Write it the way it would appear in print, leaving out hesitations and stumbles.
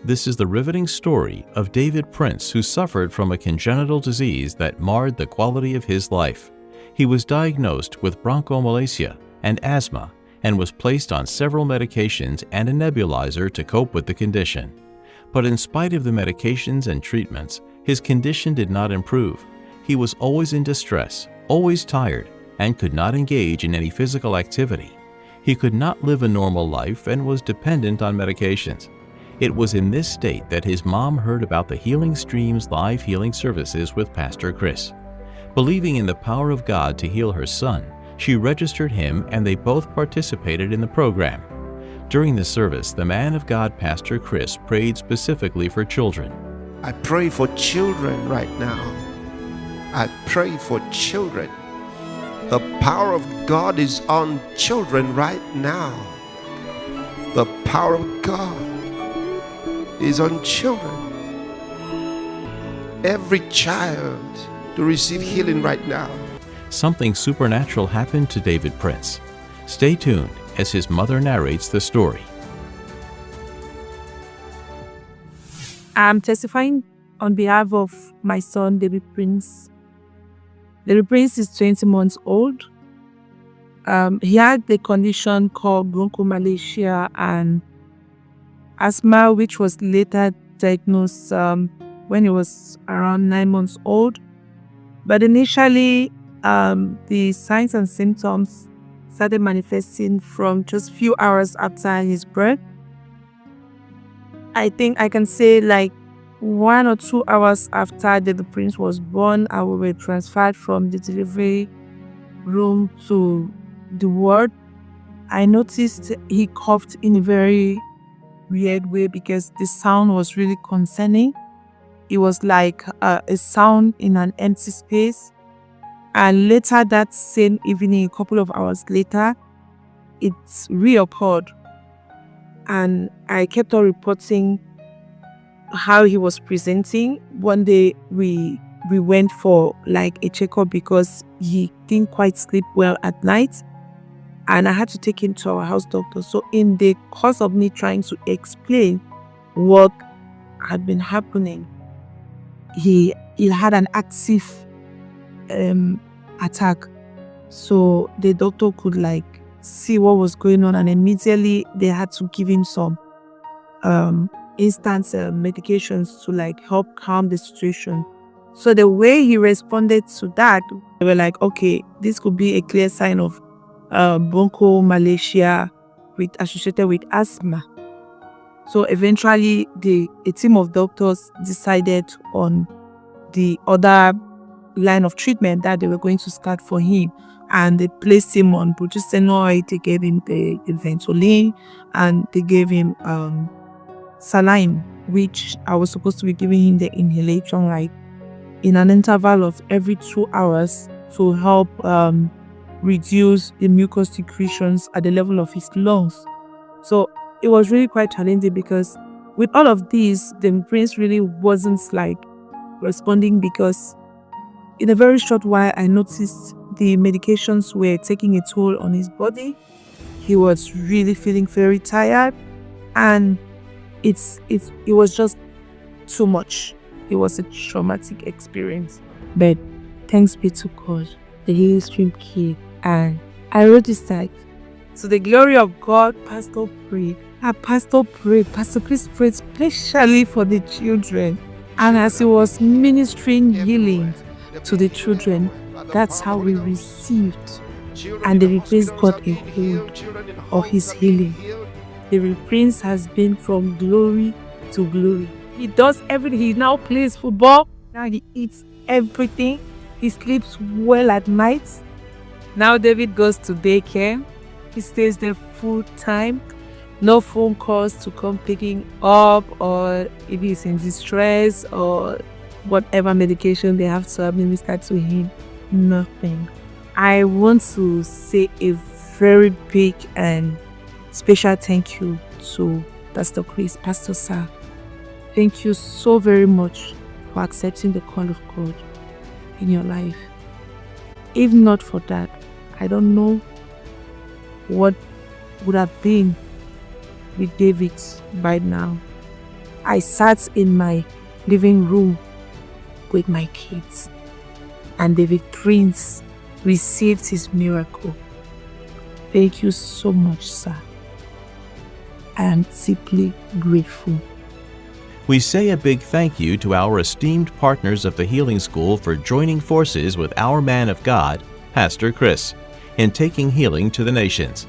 This is the riveting story of David Prince, who suffered from a congenital disease that marred the quality of his life. He was diagnosed with bronchomalacia and asthma and was placed on several medications and a nebulizer to cope with the condition. But in spite of the medications and treatments, his condition did not improve. He was always in distress, always tired, and could not engage in any physical activity. He could not live a normal life and was dependent on medications. It was in this state that his mom heard about the Healing Streams live healing services with Pastor Chris. Believing in the power of God to heal her son, she registered him and they both participated in the program. During the service, the man of God, Pastor Chris, prayed specifically for children. I pray for children right now. I pray for children. The power of God is on children right now. The power of God is on children. Every child to receive healing right now. Something supernatural happened to David Prince. Stay tuned as his mother narrates the story. I'm testifying on behalf of my son, David Prince. David Prince is 20 months old. He had the condition called bronchomalacia and asthma, which was later diagnosed when he was around 9 months old. But initially, the signs and symptoms started manifesting from just few hours after his birth. I think I can say like 1 or 2 hours after the Prince was born, we were transferred from the delivery room to the ward. I noticed he coughed in a very weird way because the sound was really concerning. It was like a sound in an empty space. And later that same evening, a couple of hours later, it reoccurred. And I kept on reporting how he was presenting. One day we went for like a checkup because he didn't quite sleep well at night. And I had to take him to our house doctor. So in the course of me trying to explain what had been happening, he had an active attack. So the doctor could like see what was going on, and immediately they had to give him some instant medications to like help calm the situation. So the way he responded to that, they were like, okay, this could be a clear sign of bronchomalacia associated with asthma. So eventually, a team of doctors decided on the other line of treatment that they were going to start for him, and they placed him on progesterone. They gave him the Ventolin, and they gave him saline, which I was supposed to be giving him the inhalation like in an interval of every 2 hours to help reduce the mucus secretions at the level of his lungs. So it was really quite challenging because with all of these, the Prince really wasn't like responding, because in a very short while I noticed the medications were taking a toll on his body. He was really feeling very tired, and it was just too much. It was a traumatic experience. But thanks be to God, the Healing Stream came, and I wrote this site. To the glory of God, Pastor prayed. Pastor Chris prayed especially for the children. And as he was ministering healing to the children, that's how we received. And the Prince got a hold of his healing. The Prince has been from glory to glory. He does everything. He now plays football. Now he eats everything. He sleeps well at night. Now David goes to daycare. He stays there full time. No phone calls to come picking up, or if he's in distress or whatever medication they have to administer to him. Nothing. I want to say a very big and special thank you to Pastor Chris, Pastor Sir. Thank you so very much for accepting the call of God in your life. If not for that, I don't know what would have been with David right now. I sat in my living room with my kids, and David Prince received his miracle. Thank you so much, sir. I am deeply grateful. We say a big thank you to our esteemed partners of the Healing School for joining forces with our man of God, Pastor Chris, in taking healing to the nations.